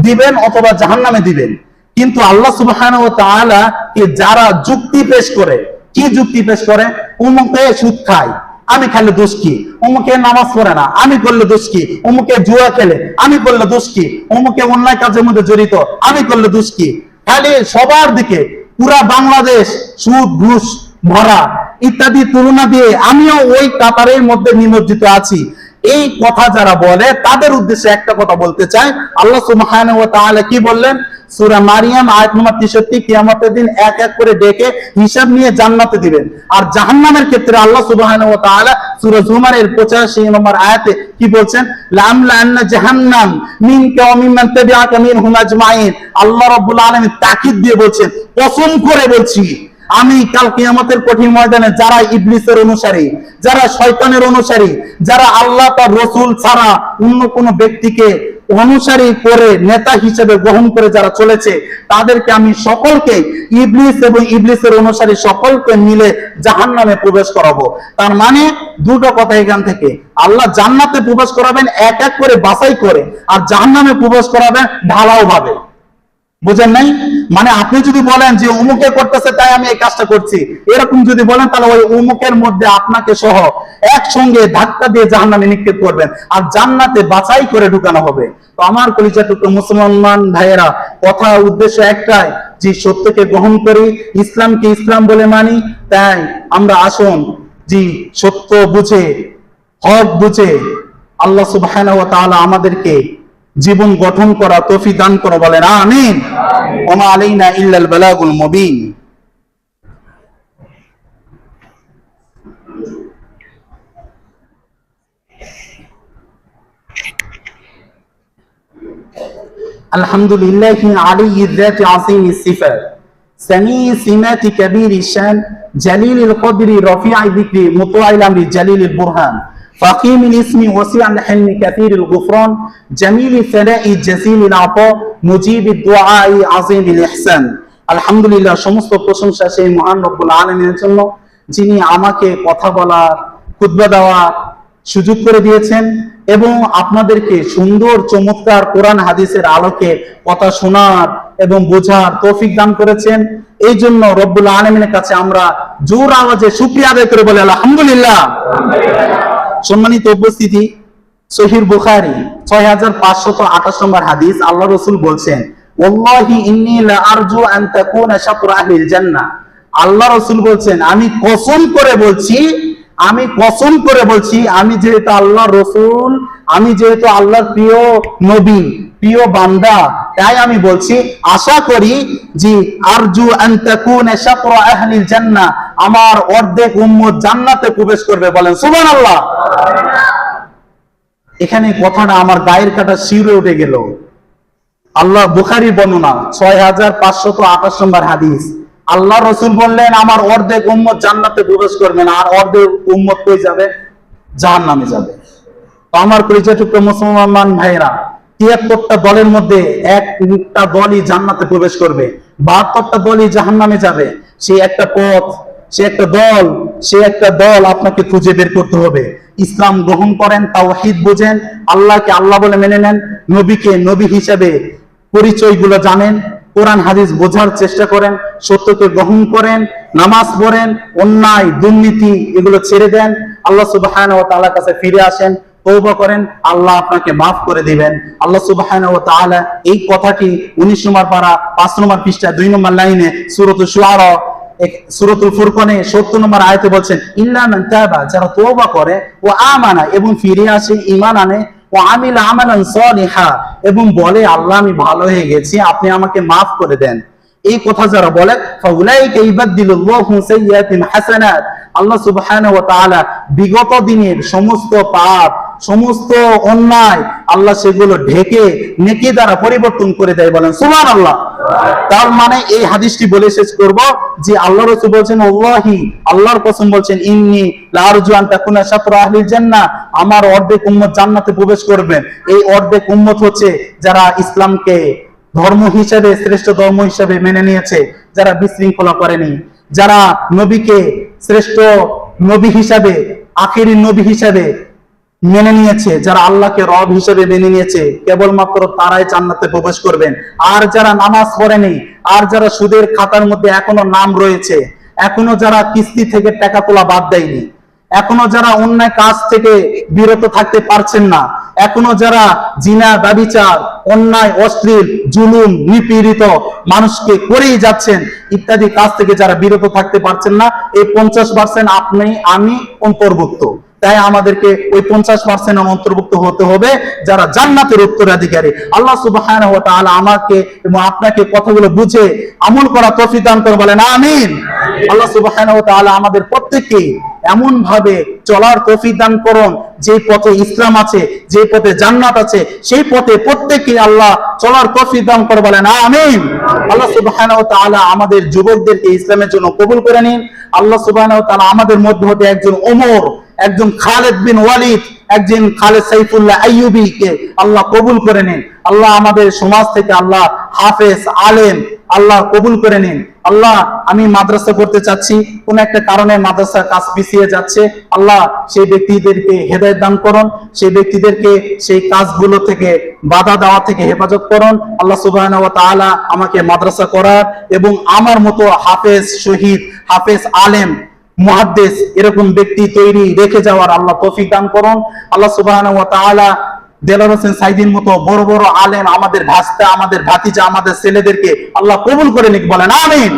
A: দিবেন অথবা জাহান্নামে দিবেন। কিন্তু আল্লাহ সুবহানাহু ওয়া তাআলা কে যারা যুক্তি পেশ করে, কি যুক্তি পেশ করে? উমুকে সুদ খায়, আমি খেলে দোষ কি? অমুকে নামাজ পড়ে না, আমি করলে দোষ কি? অমুকে জুয়া খেলে, আমি করলে দোষ কি? অমুকে অন্যায় কাজের মধ্যে জড়িত, আমি করলে দোষ কি? খালি সবার দিকে পুরা বাংলাদেশ সুদ ঘুষ ভরা ইত্যাদি তুলনা দিয়ে আমিও ওই কাতারের মধ্যে নিমজ্জিত আছি। এই কথা যারা বলে তাদের উদ্দেশ্যে একটা কথা বলতে চাই। আল্লাহ সুবহানাহু ওয়া তাআলা কি বললেন? সূরা মারিয়াম আয়াত নম্বর 63, কিয়ামতের দিন এক এক করে ডেকে হিসাব নিয়ে জান্নাতে দিবেন। আর জাহান্নামের ক্ষেত্রে আল্লাহ সুবহানাহু ওয়া তাআলা সূরা জুমারের 85 নম্বর আয়াতে কি বলছেন? লামলা আন্না জাহান্নাম মিনকা ওয়া মিম্মান তাবিআকা মিনহুম আজমাইন। আল্লাহ রাব্বুল আলামিন তাকিদ দিয়ে বলছেন, কসম করে বলছি, আমি কাল কিয়ামতের কঠিন ময়দানে যারা ইবলিসের অনুসারী, যারা শয়তানের অনুসারী, যারা আল্লাহ তার রাসূল ছাড়া অন্য কোনো ব্যক্তিকে অনুসারী করে নেতা হিসেবে গ্রহণ করে যারা চলেছে, তাদেরকে আমি সকলকে, ইবলিস এবং ইবলিসের অনুসারী সকলকে মিলে জাহান্নামে প্রবেশ করাবো। তার মানে দুটো কথা এখান থেকে, আল্লাহ জান্নাতে প্রবেশ করাবেন এক এক করে বাছাই করে, আর জাহান্নামে প্রবেশ করাবেন ঢালাও ভাবে। বুঝেন নাই? মানে আপনি যদি বলেন যে অমুকে করতেছে তাই আমি এই কাজটা করছি, এরকম যদি বলেন, তাহলে ওই অমুকের মধ্যে আপনাকে সহ একসঙ্গে ধাক্কা দিয়ে জাহান্নামে নিক্ষেপ করবেন, আর জান্নাতে বাছাই করে ঢুকানো হবে। তো আমার কলিজা টুকরো মুসলমান ভাইয়েরা, কথা উদ্দেশ্য একটাই, যে সত্যকে গ্রহণ করি, ইসলামকে ইসলাম বলে মানি। তাই আমরা আসুন যে সত্য বুঝে, হক বুঝে আল্লাহ সুবহানাহু ওয়া তাআলা আমাদেরকে জীবন গঠন করা তৌফিক দান করো, বলেন আমিন। ওয়া মা আলাইনা ইল্লাল বালাগুল মুবিন। আলহামদুলিল্লাহি আলিয়্যিয যাতি আযীমিস সিফাত সামিয়্যিস সিমাতি কাবীরিশ শান জালিলিল কদরি রাফি'আ যিকরি মুতাআইল আমরি জালিলিল বুরহান فقيم الاسم وسيع الحلم كثير الغفران جميل الثناء جزيل العطاء مجيب الدعاء عظيم الإحسان। আলহামদুলিল্লাহ, সমস্ত প্রশংসা সেই মহান রব্বুল আলামিনের জন্য, যিনি আমাকে কথা বলার, খুতবা দেওয়ার সুযোগ করে দিয়েছেন এবং আপনাদেরকে সুন্দর চমৎকার কোরআন হাদিসের আলোকে কথা শোনার এবং বোঝার তৌফিক দান করেছেন। এই জন্য রব্বুল আলামিনের কাছে আমরা জোর আওয়াজে শুকরিয়া আদায় করে বলি আলহামদুলিল্লাহ। সম্মানিত উপস্থিতি, সহিহ বুখারী 6528 নম্বর হাদিস, আল্লাহ রাসূল বলছেন, ওয়াল্লাহি ইন্নী লা আরজু আন তাকুনা শাতর আহলিল জান্নাহ। আল্লাহ রাসূল বলছেন, আমি কসম করে বলছি, আমি যেহেতু আল্লাহর রাসূল, আমি যেহেতু আল্লাহর প্রিয় নবী, প্রিয় বান্দা, তাই আমি বলছি, আশা করি যে আরজু আন তাকুনা শাতর আহলিল জান্নাহ, আমার অর্ধেক উম্মত জান্নাতে প্রবেশ করবে, বলেন সুবহানাল্লাহ। এখানে কথাটা আমার গায়ের কাটা শিউরে উঠে গেল। আল্লাহ বুখারী বর্ণনা 6528 নম্বর হাদিস, আল্লাহ রাসূল বললেন, আমার অর্ধেক উম্মত জান্নাতে প্রবেশ করবে না, আর অর্ধেক উম্মত কই যাবে? জাহান্নামে যাবে। তো আমার পরিচয়যুক্ত মুসলমান ভাইরা, 73টা দলের মধ্যে একটা দলই জান্নাতে প্রবেশ করবে, 72টা দলই জাহান্নামে যাবে। সেই একটা পথ, সে একটা দল আপনাকে খুঁজে বের করতে হবে। ইসলাম গ্রহণ করেন, তাওহীদ বুঝেন, আল্লাহকে আল্লাহ বলে মেনে নেন, নবীকে নবী হিসাবে পরিচয়গুলো জানেন, কোরআন হাদিস বোঝার চেষ্টা করেন, সত্যকে গ্রহণ করেন, নামাজ পড়েন, অন্যায় দুর্নীতি এগুলো ছেড়ে দেন, আল্লাহ সুবহানাহু ওয়া তাআলার কাছে ফিরে আসেন, তওবা করেন, আল্লাহ আপনাকে মাফ করে দিবেন। আল্লাহ সুবহানাহু ওয়া তাআলা এই কথাটি 19 নম্বর পারা 5 নম্বর পৃষ্ঠা 2 নম্বর লাইনে সূরাতুল শুআরা, সূরাতুল ফুরকানে 70 নম্বর আয়াতে বলছেন, ইল্লা মান তাবা, যারা তওবা করে, ও আমানা, এবং ফিরে আসে, ঈমান আনে, ও আমিলা আমালান সালিহা, এবং বলে আল্লাহ আমি ভালো হয়ে গেছি, আপনি আমাকে মাফ করে দেন। এই কথা যারা বলে, ফাউলাইকা ইবাদদিলুল্লাহু সাইয়্যাতিহিম হাসানাত, আল্লাহ সুবহানাহু ওয়া তাআলা বিগত দিনের সমস্ত পাপ, সমস্ত অন্যায় আল্লাহ সেগুলো ঢেকে নেকি দ্বারা পরিবর্তন করে দেয়, বলেন সুবহানাল্লাহ। তার মানে এই হাদিসটি বলে শেষ করব যে আল্লাহ রাসূল বলেছেন, ওয়াল্লাহি, আল্লাহর কসম বলছেন, ইন্নী লা আরজু আন তাকুনা শাতর আহলিল জান্নাহ, আমার অর্ধেক উম্মত জান্নাতে প্রবেশ করবেন। এই অর্ধেক উম্মত হচ্ছে যারা ইসলামকে ধর্ম হিসেবে, শ্রেষ্ঠ ধর্ম হিসেবে মেনে নিয়েছে, যারা বিশৃঙ্খলা করেনি, যারা নবীকে শ্রেষ্ঠ নবী হিসাবে, আখিরি নবী হিসাবে মেনে নিয়েছে, যারা আল্লাহকে রব হিসেবে মেনে নিয়েছে, কেবলমাত্র তারাই জান্নাতে প্রবেশ করবেন। আর যারা নামাজ পড়েনি, আর যারা সুদের খাতার মধ্যে এখনো নাম রয়েছে, এখনো যারা কিস্তি থেকে টাকা তোলা বাদ দেয়নি, এখনো যারা অন্যায় কাজ থেকে বিরত থাকতে পারছেন না, এখনো যারা জিনা, ব্যভিচার, অন্যায়, অশ্লীল, জুলুম, নিপীড়িত মানুষকে করেই যাচ্ছেন ইত্যাদি কাজ থেকে যারা বিরত থাকতে পারছেন না, এই 50% আপনি আমি অন্তর্ভুক্ত।
B: তাই আমাদেরকে ওই 50% অন্তর্ভুক্ত হতে হবে যারা জান্নাতের উত্তরাধিকারী। আল্লাহ সুবহানাহু ওয়া তাআলা আমাকে এবং আপনাকে কথাগুলো বুঝে আমল করা তৌফিক দান করে, বলেন আমিন। আল্লাহ সুবহানাহু ওয়া তাআলা আমাদের প্রত্যেককে এমন ভাবে চলার তৌফিক দান করুন যে পথে ইসলাম আছে, যে পথে জান্নাত আছে, সেই পথে প্রত্যেককে আল্লাহ চলার তৌফিক দান করে, বলেন আমিন। আল্লাহ সুবহানাহু ওয়া তাআলা আমাদের যুবকদেরকে ইসলামের জন্য কবুল করে নিন। আল্লাহ সুবহানাহু ওয়া তাআলা আমাদের মধ্যে হতে একজন ওমর, একজন খালেদ বিন ওয়ালিদ, একজন খালেদ সাইফুল্লাহ আইয়ুবী কে আল্লাহ কবুল করে নিন। আল্লাহ আমাদের সমাজ থেকে আল্লাহ হাফেজ আলেম আল্লাহ কবুল করে নিন। আল্লাহ আমি মাদ্রাসা করতে চাচ্ছি, কোন একটা কারণে মাদ্রাসার কাজ পিছিয়ে যাচ্ছে, আল্লাহ সেই ব্যক্তিদেরকে হেদায়েত দান করুন, সেই ব্যক্তিদেরকে সেই কাজগুলো থেকে বাধা দেওয়া থেকে হেফাজত করুন। আল্লাহ সুবহানাহু ওয়া তাআলা আমাকে মাদ্রাসা করার এবং আমার মতো হাফেজ শহীদ, হাফেজ আলেম, মুহাদ্দিস এরকম ব্যক্তি তৈরি রেখে যাওয়ার আল্লাহ তৌফিক দান করুন। আল্লাহ সুবহানাহু ওয়া তাআলা দেলাওয়ার হোসেন সাইদির মতো বড় বড় আলেম আমাদের ভাস্তা, আমাদের ভাতিজা, আমাদের ছেলেদেরকে আল্লাহ কবুল করে নিক, বলেন আমিন।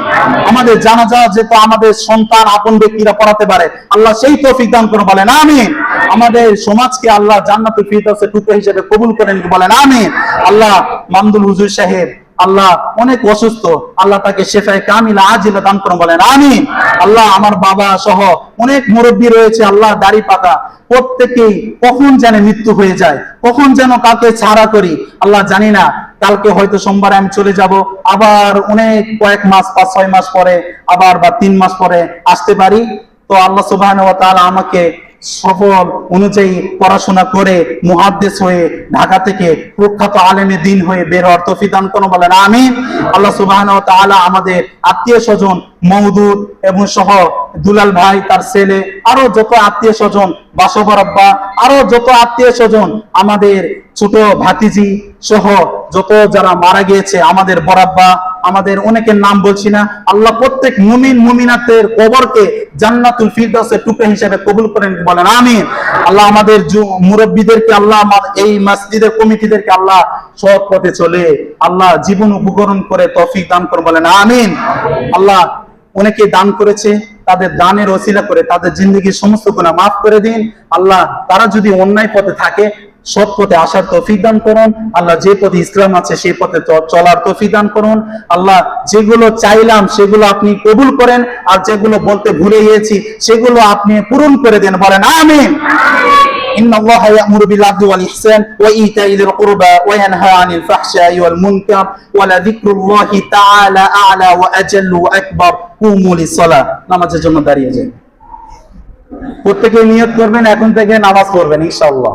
B: আমাদের জানাজা যেহেতু আমাদের সন্তান আপন ব্যক্তিরা পড়াতে পারে, আল্লাহ সেই তৌফিক দান করুন, বলেন আমিন। আমাদের সমাজকে আল্লাহ জান্নাতুল ফিরদাউসের টুকরা হিসেবে কবুল করে নিক, বলেন আমিন। আল্লাহ মামদুল হুজুর সাহেব আল্লাহ অনেক অসুস্থ, আল্লাহ তাকে শেফায়ে কামিলা আজিলা দান করুন, বলেন আমিন। আল্লাহ আমার বাবা সহ অনেক মুরব্বী রয়েছে, আল্লাহ দাড়ি পাকা, প্রত্যেকেই কখন যেন মৃত্যু হয়ে যায়, কখন যেন কাকে ছাড়া করি আল্লাহ জানি না। কালকে হয়তো সোমবারে আমি চলে যাব, আবার অনেক কয়েক মাস 5-6 মাস পরে আবার বা 3 মাস পরে আসতে পারি। তো আল্লাহ সুবহানাহু ওয়া তাআলা আমাকে সফল অনুযায়ী পড়াশোনা করে মুহাদ্দিস হয়ে ঢাকা থেকে প্রখ্যাত আলেমে দ্বীন হয়ে বের হওয়ার তৌফিক দান করুন, বলেন আমিন। আল্লাহ সুবহানাহু ওয়া তাআলা আমাদের আত্মীয় স্বজন মওদুদ এবং সহ দুলাল ভাই, তার ছেলে, আরো যত আত্মীয় স্বজন, বাসবর আব্বা, আরো যত আত্মীয় স্বজন, আমাদের ছোট ভাতিজি সহ যত যারা মারা গিয়েছে, আমাদের বড়াব্বা, আমাদের অনেকের নাম বলছি না, আল্লাহ প্রত্যেক মুমিন মুমিনাতের কবরকে জান্নাতুল ফিরদাউসের টুকরা হিসেবে কবুল করেন, বলেন আমিন। আল্লাহ আমাদের মুরব্বীদেরকে, আল্লাহ এই মসজিদের কমিটিদেরকে আল্লাহ সৎ পথে চলে আল্লাহ জীবন উপকরণ করে তৌফিক দান করুন, বলেন আমিন। আল্লাহ অনেকে দান করেছে, তাদের দানের ওসিলা করে তাদের জিন্দেগির সমস্ত গুনাহ মাফ করে দিন। আল্লাহ তারা যদি অন্যায় পথে থাকে সৎ পথে আসার তৌফিক দান করুন। আল্লাহ যে পথে ইসলাম আছে সেই পথে চলার তৌফিক দান করুন। আল্লাহ যেগুলো চাইলাম সেগুলো আপনি কবুল করেন, আর যেগুলো বলতে ভুলে গিয়েছি সেগুলো আপনি পূরণ করে দেন, বলেন আমিন। ইন্নাল্লাহা ইয়া'মুরু বিল আদলি ওয়াল ইহসান ওয়া ইতা'i যিল কুরবা ওয়া ইয়ানহা আনিল ফাহশাই ওয়াল মুনকার ওয়া লাযিকরুল্লাহি তাআলা আ'লা ওয়া আজাল্লু ওয়া আকবার। কুমু লিস-সালাহ। নামাজের জন্য দাঁড়িয়ে যান। প্রত্যেকে নিয়ত করবেন, এখন থেকে নামাজ পড়বেন ইনশাআল্লাহ।